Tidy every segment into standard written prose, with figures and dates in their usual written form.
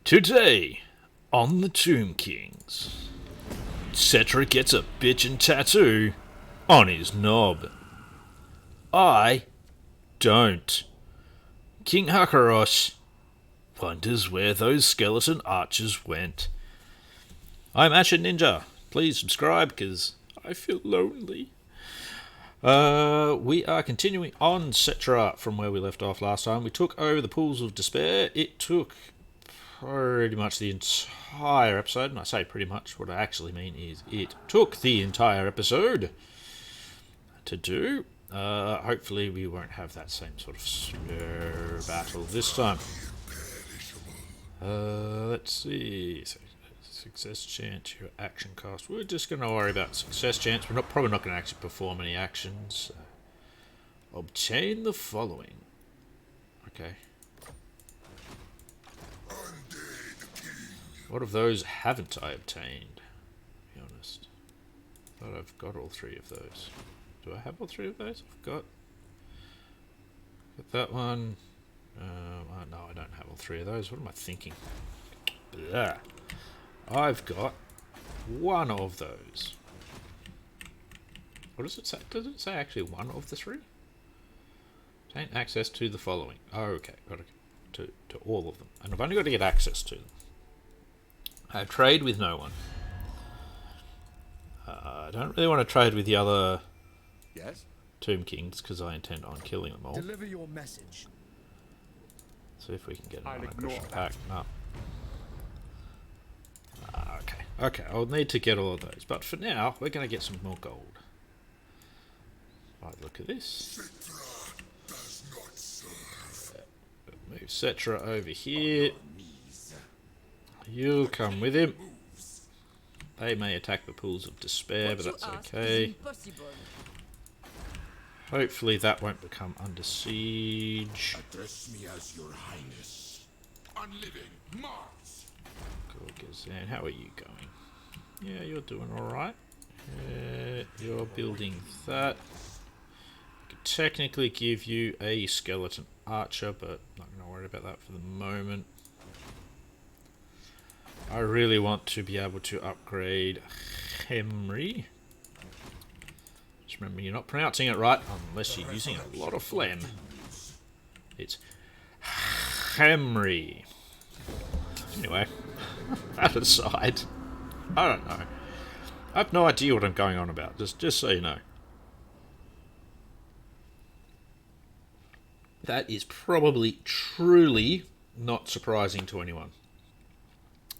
Today, on the Tomb Kings, Settra gets a bitchin' tattoo on his knob. I don't. King Hakaros wonders where those skeleton archers went. I'm Asher Ninja. Please subscribe, because I feel lonely. We are continuing on Settra from where we left off last time. We took over the Pools of Despair. It took pretty much the entire episode, and I say pretty much, what I actually mean is it took the entire episode to do. Hopefully we won't have that same sort of slow battle this time. Let's see. Success chance, your action cost. We're just going to worry about success chance. We're probably not going to actually perform any actions. Obtain the following. Okay. What of those haven't I obtained? To be honest. I thought I've got all three of those. Do I have all three of those? I've got that one. No, I don't have all three of those. What am I thinking? Blah. I've got one of those. What does it say? Does it say actually one of the three? Obtain access to the following. Oh, okay. Got to all of them. And I've only got to get access to them. I trade with no one. I don't really want to trade with the other Tomb Kings because I intend on killing them all. Deliver your message. See if we can get an aggression pack. No. Okay, I'll need to get all of those. But for now, we're going to get some more gold. Right, look at this. Move Settra over here. You'll come with him. They may attack the Pools of Despair, but that's okay. Hopefully that won't become under siege. Address me as your highness. Unliving Mars. Gorgazan, how are you going? Yeah, you're doing alright. You're building that. I could technically give you a skeleton archer, but not going to worry about that for the moment. I really want to be able to upgrade Hemri. Just remember, you're not pronouncing it right unless you're using a lot of phlegm. It's Hemri. Anyway, that aside, I don't know. I have no idea what I'm going on about, just so you know. That is probably truly not surprising to anyone.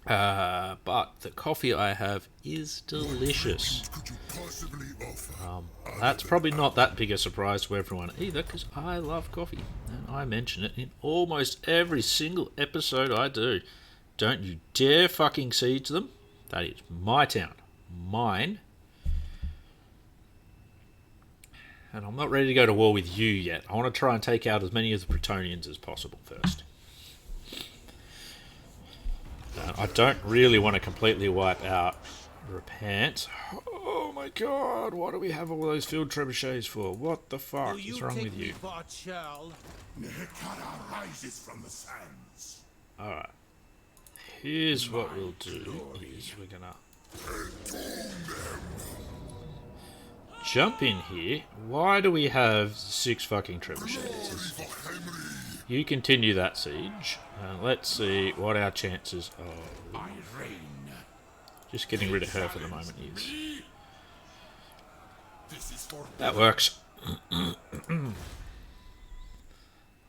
But the coffee I have is delicious. That's probably not that big a surprise to everyone either, because I love coffee, and I mention it in almost every single episode I do. Don't you dare fucking siege them. That is my town. Mine. And I'm not ready to go to war with you yet. I want to try and take out as many of the Bretonians as possible first. I don't really want to completely wipe out Repent. Oh my god, why do we have all those field trebuchets for? What the fuck is wrong with you? Nekara rises from the sands. Alright. Here's what we'll do, is we're gonna jump in here. Why do we have 6 fucking trebuchets? You continue that siege, and let's see what our chances are. Just getting rid of her for the moment is. That works.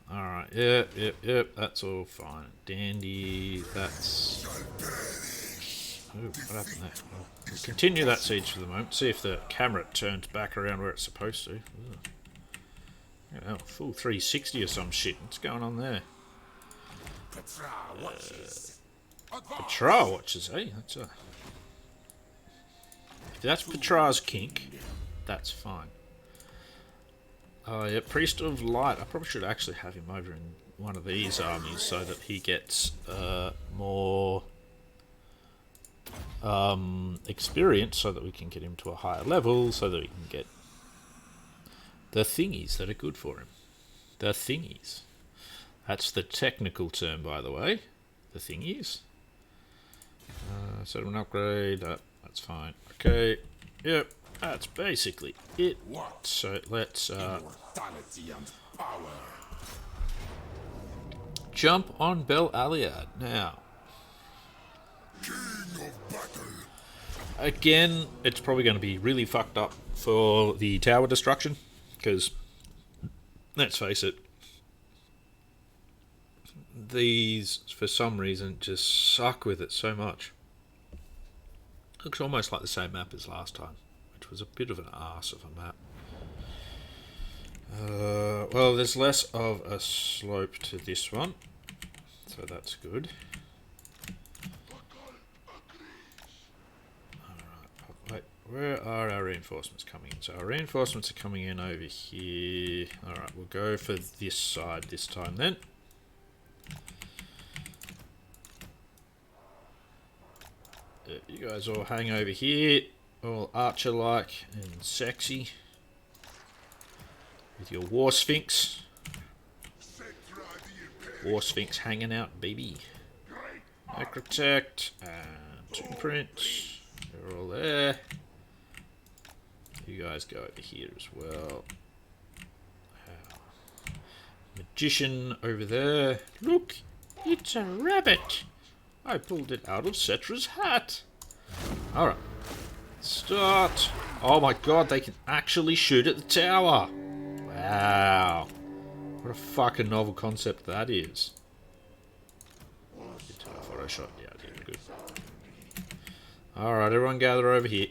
Alright, yep, that's all fine. Dandy, that's... Ooh, what happened there? Well, we'll continue that siege for the moment, see if the camera turns back around where it's supposed to. Oh, full 360 or some shit. What's going on there? Petra watches, eh? That's a... If that's Petra's kink, that's fine. Oh yeah, Priest of Light. I probably should actually have him over in one of these armies so that he gets more experience, so that we can get him to a higher level, so that we can get the thingies that are good for him. The thingies. That's the technical term, by the way. The thingies. Set an upgrade. That's fine. Okay. Yep. That's basically it. What? So let's Immortality and power. jump on Bel Aliad now. King of battle. Again, it's probably going to be really fucked up for the tower destruction, because, let's face it, these, for some reason, just suck with it so much. Looks almost like the same map as last time, which was a bit of an arse of a map. Well, there's less of a slope to this one, so that's good. Alright, wait, where are our reinforcements coming in? So our reinforcements are coming in over here. Alright, we'll go for this side this time then. You guys all hang over here, all archer-like and sexy, with your War Sphinx. War Sphinx hanging out, baby. Necrotect and two prints. They're all there. You guys go over here as well. Magician over there. Look, it's a rabbit. I pulled it out of Settra's hat. Alright. Start. Oh my god, they can actually shoot at the tower. Wow. What a fucking novel concept that is. Good tower photo shot. Yeah, I did good. Alright, everyone gather over here.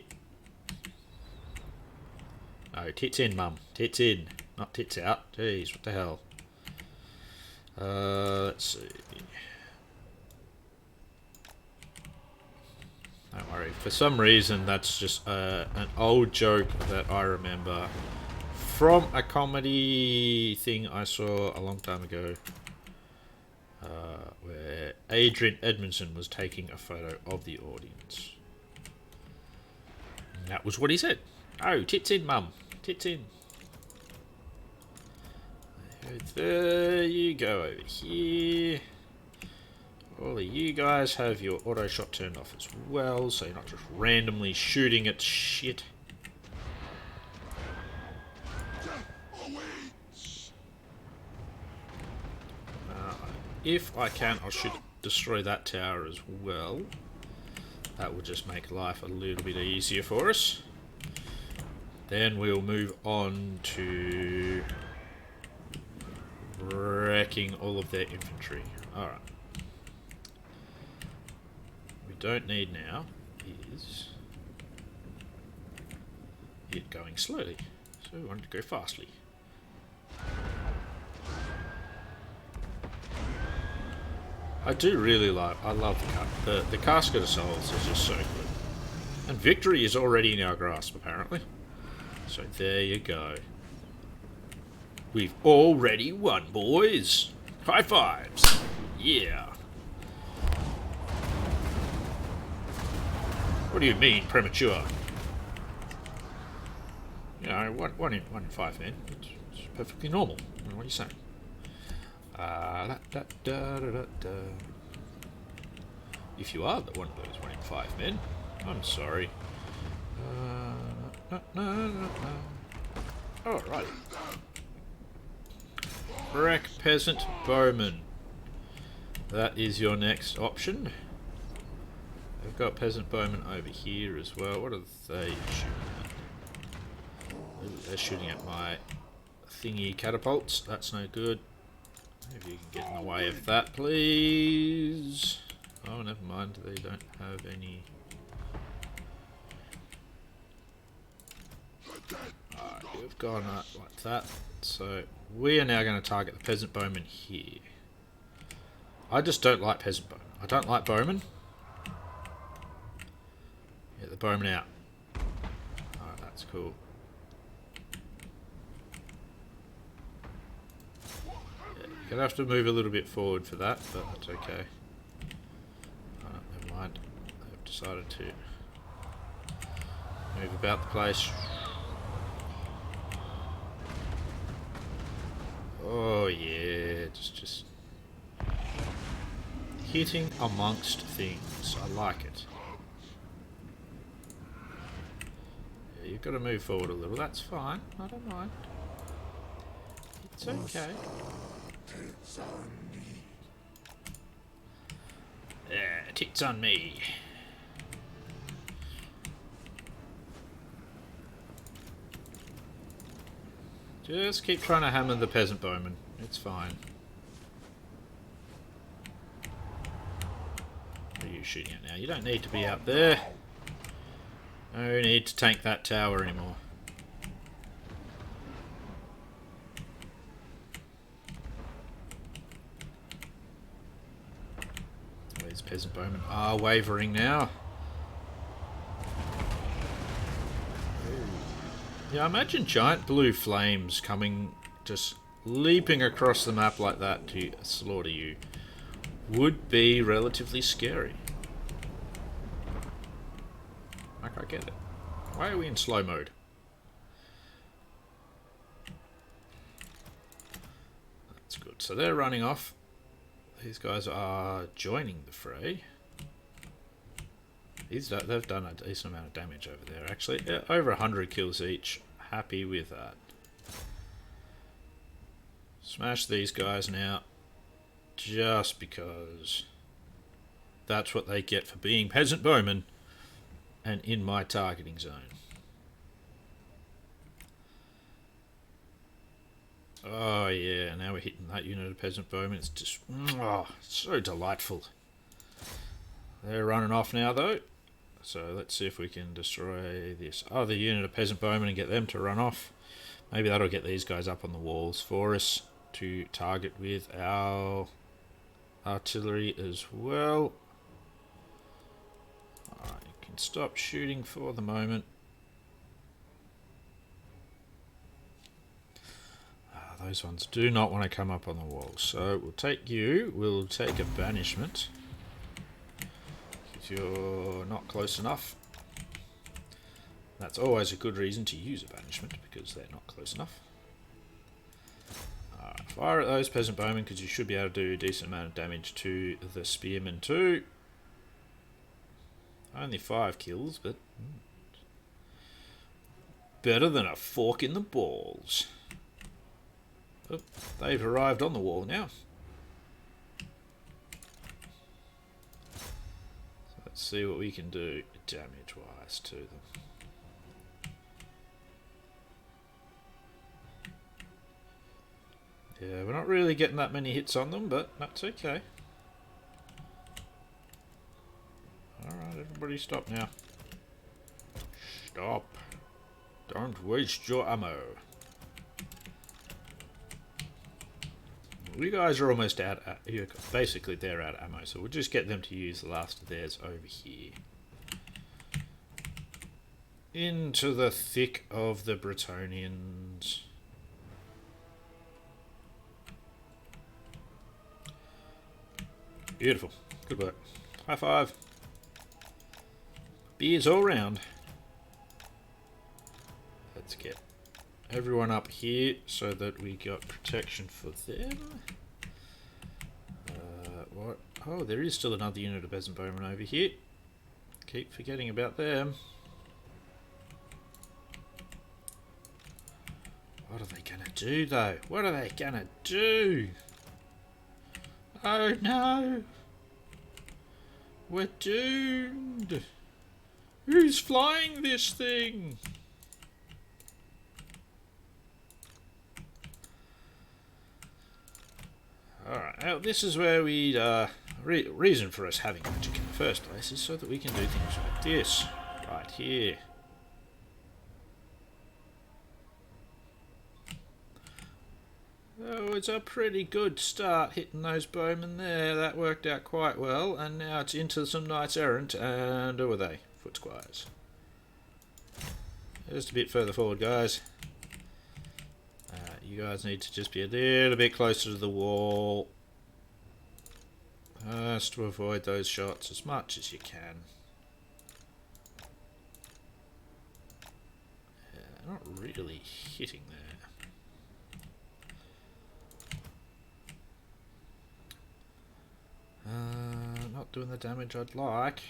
No, tits in, mum. Tits in. Not tits out. Jeez, what the hell. Let's see. Don't worry. For some reason, that's just an old joke that I remember from a comedy thing I saw a long time ago, where Adrian Edmondson was taking a photo of the audience. And that was what he said. Oh, tits in, mum. Tits in. There you go over here. All of you guys have your auto shot turned off as well, so you're not just randomly shooting at shit. If I can, I should destroy that tower as well. That will just make life a little bit easier for us. Then we'll move on to wrecking all of their infantry. Alright. We don't need now is it going slowly. So we want it to go fastly. I do really like, I love the Casket of Souls is just so good. And victory is already in our grasp, apparently. So there you go. We've already won, boys. High fives. Yeah. What do you mean, premature? You know, one in 5 men. It's perfectly normal. What are you saying? If you are one of those 1 in 5 men, I'm sorry. Alright. Wreck Peasant Bowman. That is your next option. I've got Peasant Bowman over here as well. What are they shooting at? Ooh, they're shooting at my thingy catapults. That's no good. Maybe you can get in the way of that, please. Oh, never mind. They don't have any. Alright, we've gone up like that. So we are now going to target the Peasant Bowman here. I just don't like Peasant Bowman. I don't like Bowman. Get the Bowman out. Alright, that's cool. You're going to have to move a little bit forward for that, but that's okay. Never mind. They've decided to move about the place. Oh yeah, just hitting amongst things. I like it. Yeah, you've got to move forward a little. That's fine. I don't mind. It's okay. Yeah, tits on me. Just keep trying to hammer the peasant bowman. It's fine. What are you shooting at now? You don't need to be out there. No need to tank that tower anymore. These peasant bowmen are wavering now. Yeah, imagine giant blue flames coming, just leaping across the map like that to slaughter you. Would be relatively scary. Like, I get it. Why are we in slow mode? That's good. So they're running off. These guys are joining the fray. They've done a decent amount of damage over there, actually. Yeah, over 100 kills each. Happy with that. Smash these guys now. Just because that's what they get for being peasant bowmen and in my targeting zone. Oh yeah, now we're hitting that unit of peasant bowmen. It's just so delightful. They're running off now though. So let's see if we can destroy this other unit of peasant bowmen and get them to run off. Maybe that'll get these guys up on the walls for us to target with our artillery as well. Alright, you can stop shooting for the moment. Those ones do not want to come up on the wall. So we'll take you. We'll take a banishment. You're not close enough. That's always a good reason to use a banishment, because they're not close enough. Alright, fire at those peasant bowmen, because you should be able to do a decent amount of damage to the spearmen too. Only 5 kills, but better than a fork in the balls. Oh, they've arrived on the wall now. See what we can do damage wise to them. Yeah, we're not really getting that many hits on them, but that's okay. Alright, everybody stop now. Stop. Don't waste your ammo. You guys are almost out. Basically, they're out of ammo, so we'll just get them to use the last of theirs over here. Into the thick of the Bretonians. Beautiful. Good work. High five. Beers all round. Let's get everyone up here so that we got protection for them. What? Oh, there is still another unit of peasant bowmen over here. Keep forgetting about them. What are they gonna do though? What are they gonna do? Oh no! We're doomed! Who's flying this thing? Alright, now this is where we reason for us having magic in the first place is so that we can do things like this. Right here. Oh, it's a pretty good start hitting those bowmen there. That worked out quite well. And now it's into some knights errant. And who are they? Foot squires. Just a bit further forward, guys. You guys need to just be a little bit closer to the wall. Just to avoid those shots as much as you can. Yeah, not really hitting there. not doing the damage I'd like.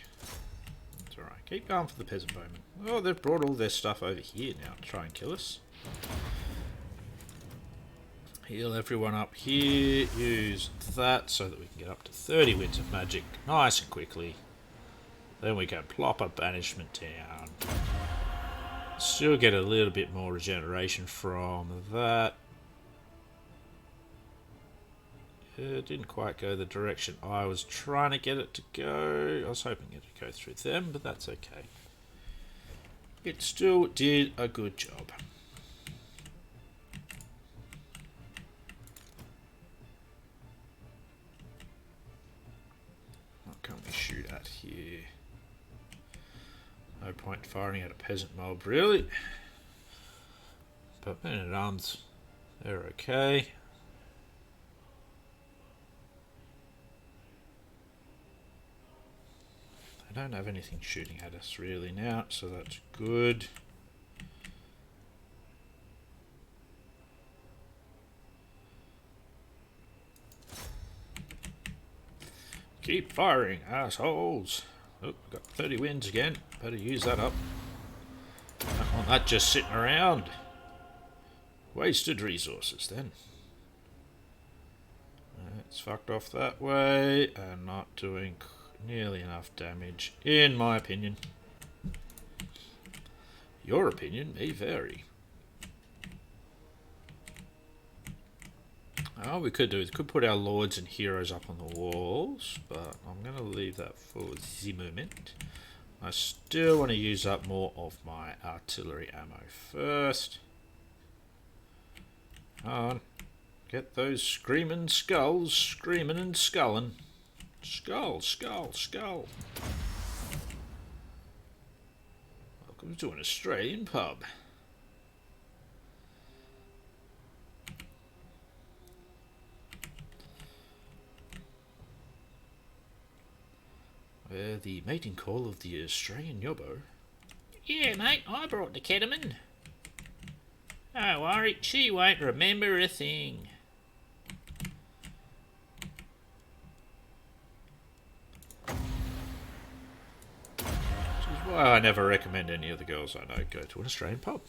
That's alright. Keep going for the peasant bowmen. Oh, they've brought all their stuff over here now to try and kill us. Heal everyone up here. Use that so that we can get up to 30 winds of magic nice and quickly. Then we can plop a banishment down. Still get a little bit more regeneration from that. It didn't quite go the direction I was trying to get it to go. I was hoping it would go through them, but that's okay. It still did a good job. What can we shoot at here? No point firing at a peasant mob, really. But men-at-arms, they're okay. They don't have anything shooting at us really now, so that's good. Keep firing, assholes! Oh, got 30 wins again. Better use that up. Don't want that just sitting around. Wasted resources then. It's fucked off that way and not doing nearly enough damage, in my opinion. Your opinion may vary. All we could do is could put our lords and heroes up on the walls, but I'm going to leave that for the moment. I still want to use up more of my artillery ammo first. Come on. Get those screaming skulls screaming and sculling. Skull, skull, skull. Welcome to an Australian pub. The mating call of the Australian yobbo. Yeah, mate, I brought the ketamine. Don't worry, she won't remember a thing. Which is why I never recommend any of the girls I know go to an Australian pub.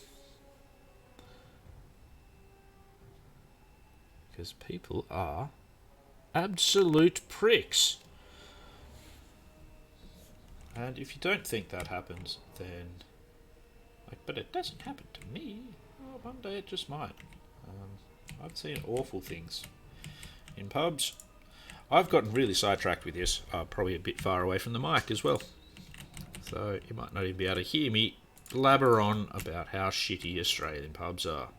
Because people are absolute pricks. And if you don't think that happens, then... but it doesn't happen to me. Oh, one day it just might. I've seen awful things in pubs. I've gotten really sidetracked with this. Probably a bit far away from the mic as well. So you might not even be able to hear me blabber on about how shitty Australian pubs are.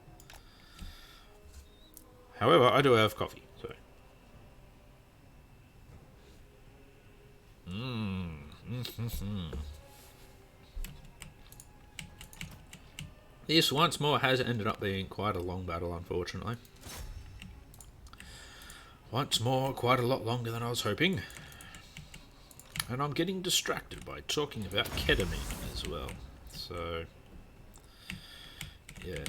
However, I do have coffee, so... This once more has ended up being quite a long battle, unfortunately. Once more, quite a lot longer than I was hoping. And I'm getting distracted by talking about ketamine as well. So, yeah.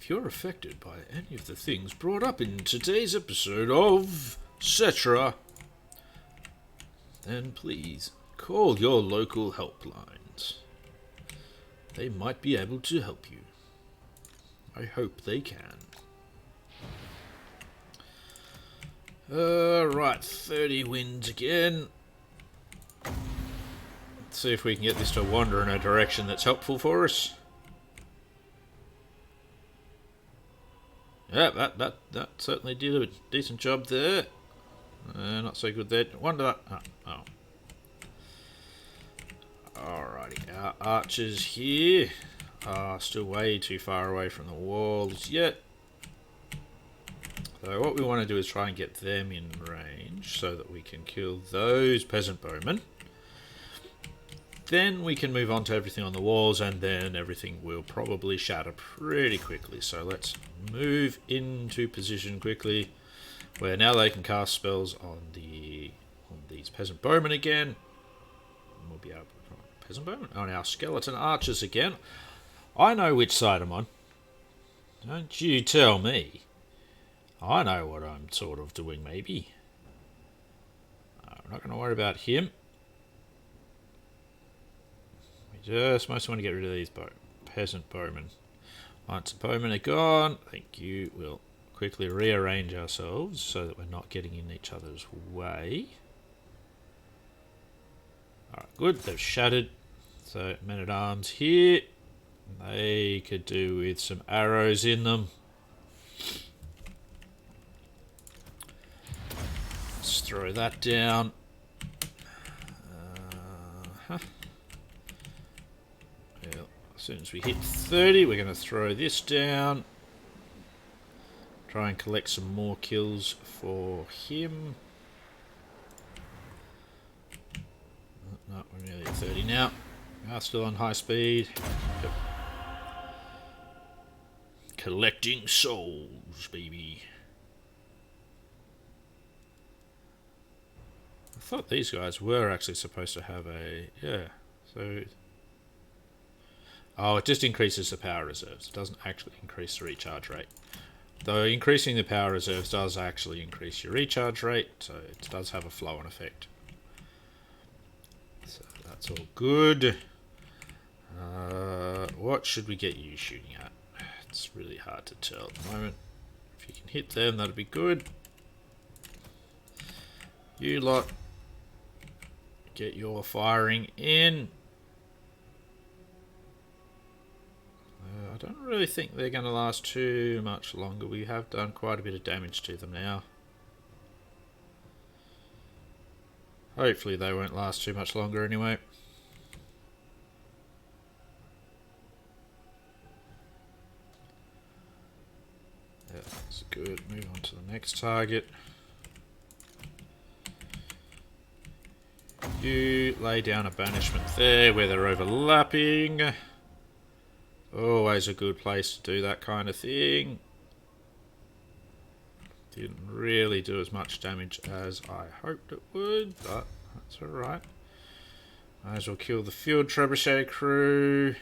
If you're affected by any of the things brought up in today's episode of Settra, then please call your local helplines. They might be able to help you. I hope they can. Right, 30 wins again. Let's see if we can get this to wander in a direction that's helpful for us. Yeah, that certainly did a decent job there. Not so good there. Wonder that. Oh. Alrighty, our archers here are still way too far away from the walls yet. So what we want to do is try and get them in range so that we can kill those peasant bowmen. Then we can move on to everything on the walls, and then everything will probably shatter pretty quickly. So let's move into position quickly, where now they can cast spells on these peasant bowmen again. And we'll be able to peasant bowmen on our skeleton archers again. I know which side I'm on. Don't you tell me. I know what I'm sort of doing, maybe. I'm not going to worry about him. Just mostly want to get rid of these peasant bowmen. Once the bowmen are gone, I think you will quickly rearrange ourselves so that we're not getting in each other's way. Alright, good. They've shattered. So, men-at-arms here. They could do with some arrows in them. Let's throw that down. Well, as soon as we hit 30, we're going to throw this down. Try and collect some more kills for him. No, we're nearly at 30 now. We are still on high speed. Yep. Collecting souls, baby. I thought these guys were actually supposed to have a... Yeah, so... Oh, it just increases the power reserves. It doesn't actually increase the recharge rate. Though increasing the power reserves does actually increase your recharge rate, so it does have a flow-on effect. So that's all good. What should we get you shooting at? It's really hard to tell at the moment. If you can hit them, that'd be good. You lot, get your firing in. I don't really think they're going to last too much longer. We have done quite a bit of damage to them now. Hopefully they won't last too much longer anyway. Yeah, that's good. Move on to the next target. You lay down a banishment there where they're overlapping. Always a good place to do that kind of thing. Didn't really do as much damage as I hoped it would, but that's alright. Might as well kill the field trebuchet crew.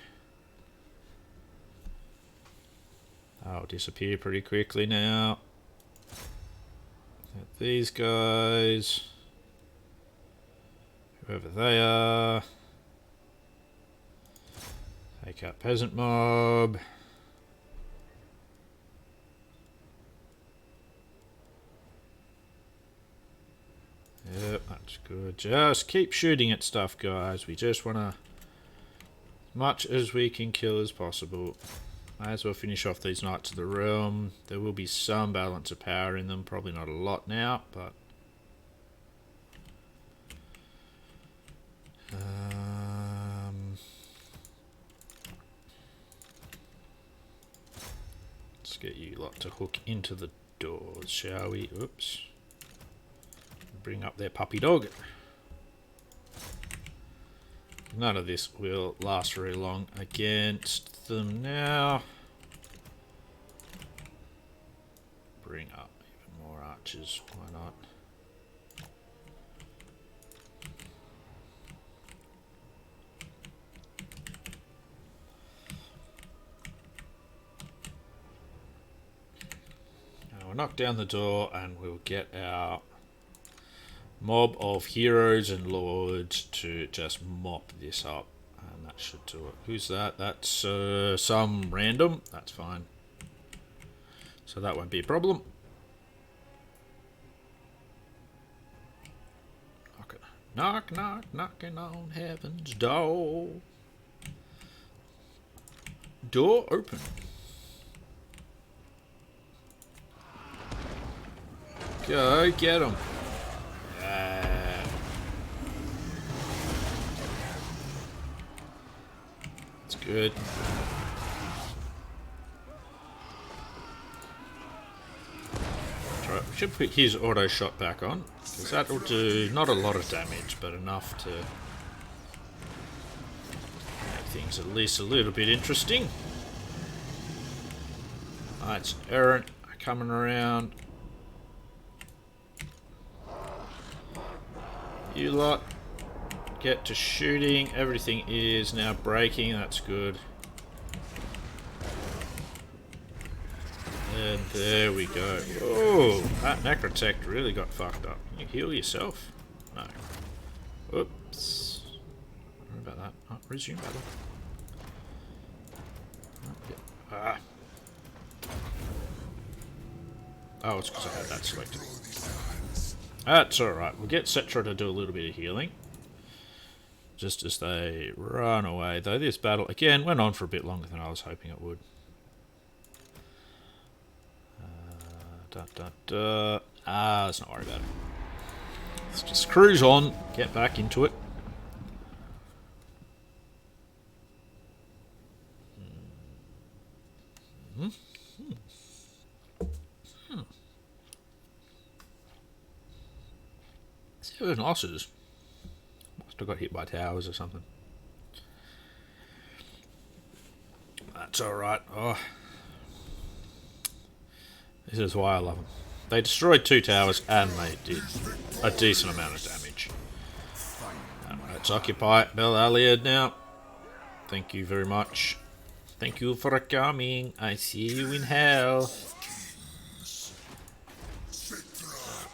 I'll disappear pretty quickly now. Get these guys. Whoever they are. Take out peasant mob. Yep, that's good. Just keep shooting at stuff, guys. We just want to, as much as we can kill as possible. May as well finish off these Knights of the Realm. There will be some balance of power in them. Probably not a lot now, but... let's get you lot to hook into the doors, shall we? Oops. Bring up their puppy dog. None of this will last very long against them now. Bring up even more archers, why not? Now we'll knock down the door and we'll get our mob of heroes and lords to just mop this up, and that should do it. Who's that? That's some random. That's fine. So that won't be a problem. Okay. Knock, knock, knocking on heaven's door. Door open. Go get 'em. That's good. Right, we should put his auto shot back on, because that will do not a lot of damage, but enough to make things at least a little bit interesting. Knights errant coming around. You lot get to shooting. Everything is now breaking. That's good. And there we go. Oh, that necrotech really got fucked up. Can you heal yourself? No. Oops. Sorry about that. Oh, resume battle. Ah. Oh, it's because I had that selected. That's alright. We'll get Settra to do a little bit of healing. Just as they run away. Though this battle, again, went on for a bit longer than I was hoping it would. Let's not worry about it. Let's just cruise on. Get back into it. Seven losses. Must have got hit by towers or something. That's alright. Oh. This is why I love them. They destroyed 2 towers and they did a decent amount of damage. Let's occupy Bel Aliad now. Thank you very much. Thank you for coming. I see you in hell.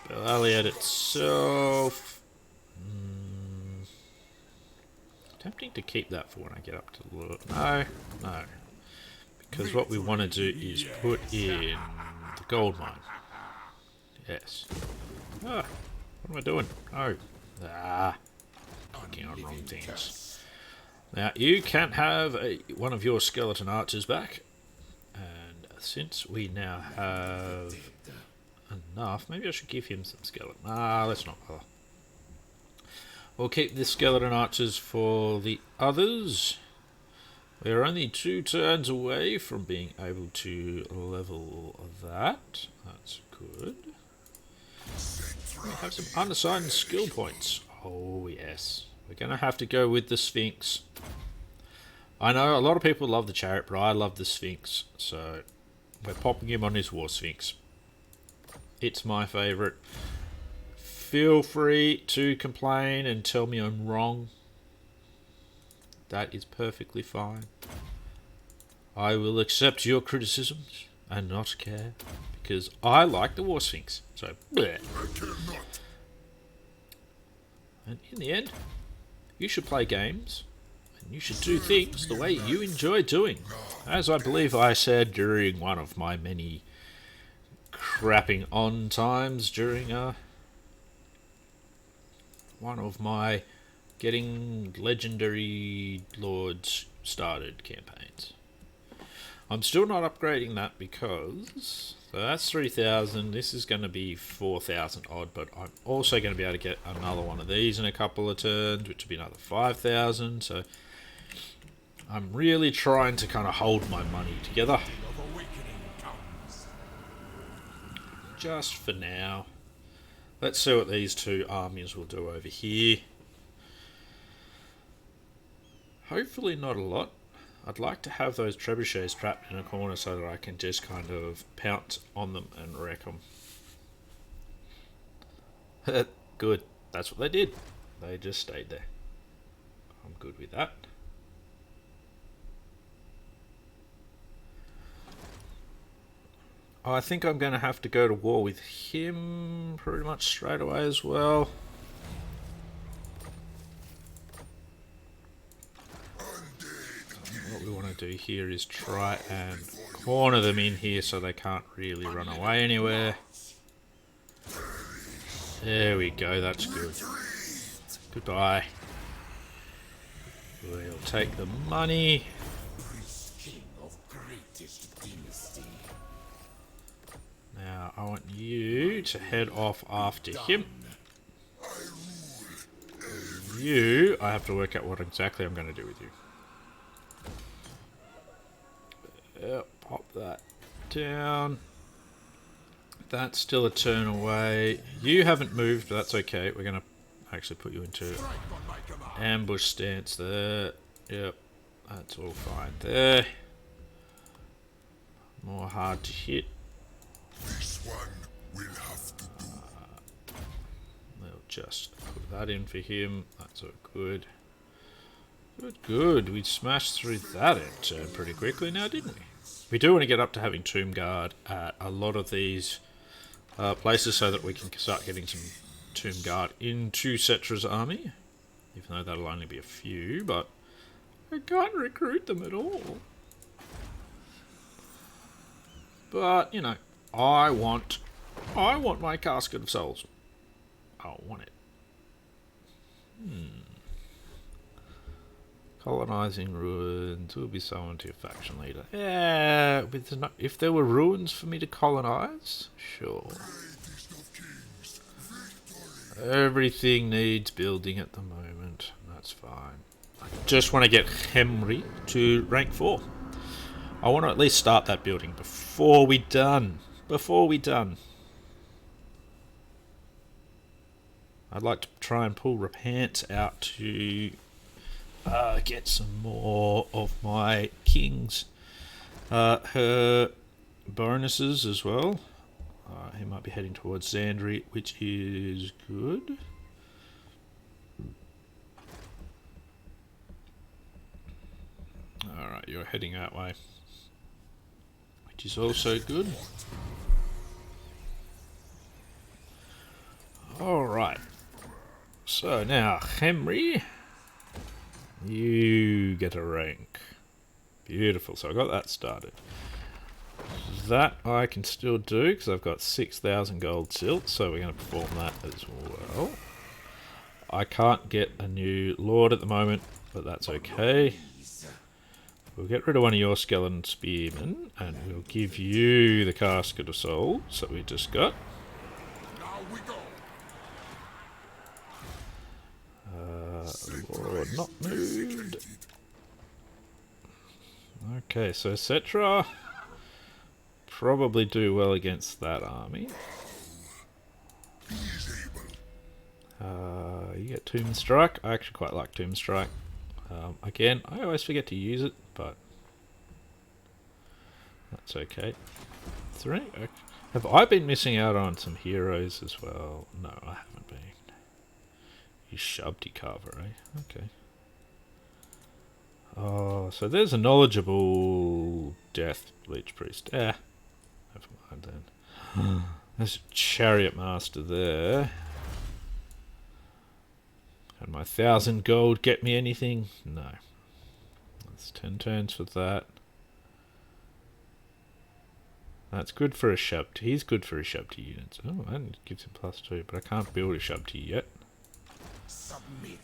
Bel Aliad itself. Tempting to keep that for when I get up to look. No. Because what we want to do is put in the gold mine. Yes. What am I doing? Oh. Clicking on wrong things. Now, you can have one of your skeleton archers back. And since we now have enough, maybe I should give him some skeleton. Let's not bother. We'll keep the skeleton archers for the others. We're only 2 turns away from being able to level that. That's good. We have some unassigned skill points. Oh yes. We're going to have to go with the Sphinx. I know a lot of people love the chariot, but I love the Sphinx. So we're popping him on his War Sphinx. It's my favourite. Feel free to complain and tell me I'm wrong. That is perfectly fine. I will accept your criticisms and not care, because I like the War Sphinx. So, bleh. And in the end, you should play games, and you should do things the way you enjoy doing. As I believe I said during one of my many crapping on times during one of my getting legendary lords started campaigns. I'm still not upgrading that because so that's 3,000. This is going to be 4,000 odd, but I'm also going to be able to get another one of these in a couple of turns, which will be another 5,000. So I'm really trying to kind of hold my money together. Just for now. Let's see what these 2 armies will do over here. Hopefully not a lot. I'd like to have those trebuchets trapped in a corner so that I can just kind of pounce on them and wreck them. Good. That's what they did. They just stayed there. I'm good with that. I think I'm going to have to go to war with him pretty much straight away as well. What we want to do here is try and corner them in here so they can't really run away anywhere. There we go, that's good. Goodbye. We'll take the money. Now, I want you to head off after him. You, I have to work out what exactly I'm going to do with you. Yep, pop that down. That's still a turn away. You haven't moved, but that's okay. We're going to actually put you into ambush stance there. Yep, that's all fine there. More hard to hit. This one will have to do. We'll just put that in for him. That's all good. Good. We smashed through that turn pretty quickly now, didn't we? We do want to get up to having Tomb Guard at a lot of these places so that we can start getting some Tomb Guard into Settra's army. Even though that'll only be a few, but I can't recruit them at all. But, you know, I want my Casket of Souls. I want it. Colonizing ruins will be summoned to your faction leader. Yeah, if there were ruins for me to colonize, sure. Everything needs building at the moment. That's fine. I just want to get Henry to rank 4. I want to at least start that building before we're done. I'd like to try and pull Repent out to get some more of my king's her bonuses as well. He might be heading towards Zandri, which is good. Alright, you're heading that way, which is also good. Alright, so now Henry, you get a rank. Beautiful, so I got that started. That I can still do because I've got 6,000 gold silt, so we're going to perform that as well. I can't get a new lord at the moment, but that's okay. We'll get rid of one of your skeleton spearmen, and we'll give you the Casket of Souls that we just got. Lord not moved. Okay, so Settra probably do well against that army. You get Tomb Strike. I actually quite like Tomb Strike. Again, I always forget to use it, but that's okay. 3. Have I been missing out on some heroes as well? No, I haven't been. You Shabti Carver, eh? Okay. Oh, so there's a knowledgeable Death Bleach Priest. Never mind then. There's a Chariot Master there. Can my 1,000 gold get me anything? No. That's 10 turns for that. That's good for a Shabti. He's good for a Shabti units. Oh, and it gives him +2, but I can't build a Shabti yet. Submit.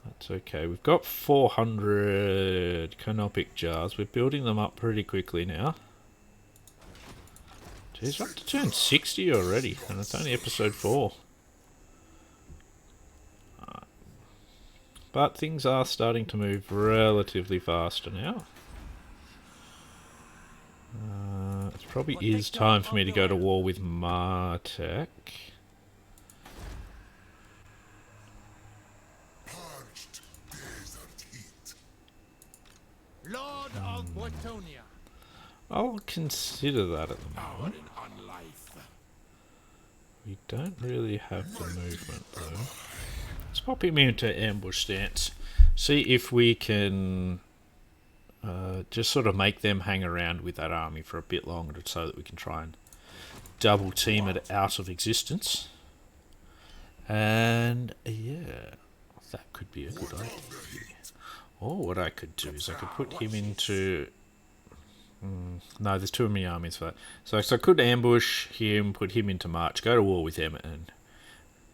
That's okay. We've got 400 canopic jars. We're building them up pretty quickly now. Jeez, we're up to turn 60 already, and it's only episode 4. But things are starting to move relatively faster now. It probably is time for me to go to war with Martek. Lord of Botonia. I'll consider that at the moment. We don't really have the movement though. Let's pop him into ambush stance. See if we can just sort of make them hang around with that army for a bit longer so that we can try and double team it out of existence. And yeah, that could be a good idea. Or what I could do is I could put him into... no, there's too many armies for that. So I could ambush him, put him into march, go to war with him, and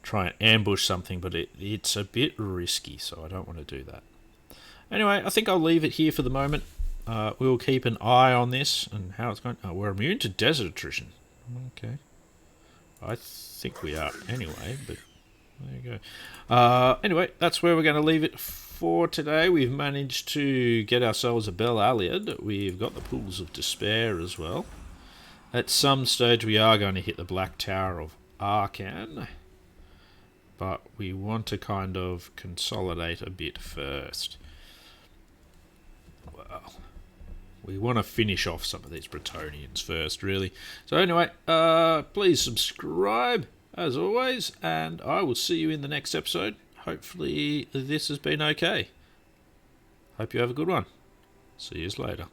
try and ambush something, but it's a bit risky, so I don't want to do that. Anyway, I think I'll leave it here for the moment. We'll keep an eye on this and how it's going. Oh, we're immune to desert attrition. Okay. I think we are anyway, but there you go. Anyway, that's where we're going to leave it for today. We've managed to get ourselves a Bel Aliad. We've got the Pools of Despair as well. At some stage we are going to hit the Black Tower of Arcan, but we want to kind of consolidate a bit first. Well, we want to finish off some of these Bretonians first, really. So anyway, please subscribe as always, and I will see you in the next episode. Hopefully this has been okay. Hope you have a good one. See you later.